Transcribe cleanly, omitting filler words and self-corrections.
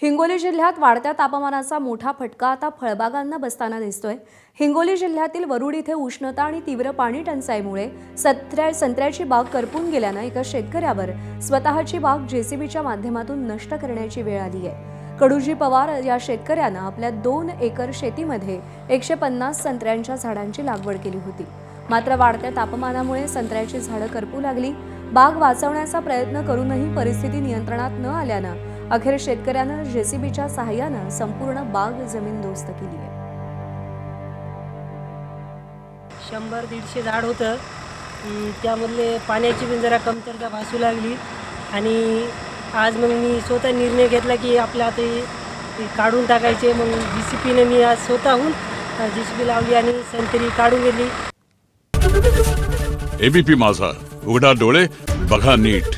हिंगोली जिल्ह्यात वाढत्या तापमानाचा मोठा फटका आता फळबागांना बसताना दिसतोय। हिंगोली जिल्ह्यातील वरुड इथे उष्णता आणि तीव्र पाणी टंचाईमुळे संत्र्याची बाग करपून गेल्यानं एका शेतकऱ्यावर स्वतःची बाग जेसीबीच्या माध्यमातून नष्ट करण्याची वेळ आली आहे। कडूजी पवार या शेतकऱ्यानं आपल्या 2 एकर शेतीमध्ये 150 संत्र्यांच्या झाडांची लागवड केली होती। मात्र वाढत्या तापमानामुळे संत्र्याची झाडं करपू लागली। बाग वाचवण्याचा प्रयत्न करूनही परिस्थिती नियंत्रणात न आल्यानं अखेर शेतकऱ्यानं जेसीबीच्या सहाय्यानं संपूर्ण बाग जमीनदोस्त केली आहे। 100-150 झाड होतं, त्यामधले पाण्याची पण जरा कमतरता भासू लागली आणि आज मग मी स्वतः निर्णय घेतला की आपल्या आता हे काढून टाकायचे। मग जेसीबीने मी आज स्वतःहून जेसीबी लावली आणि संत्री काढून घेतली। एबीपी माझा, उघडा डोळे बघा नीट।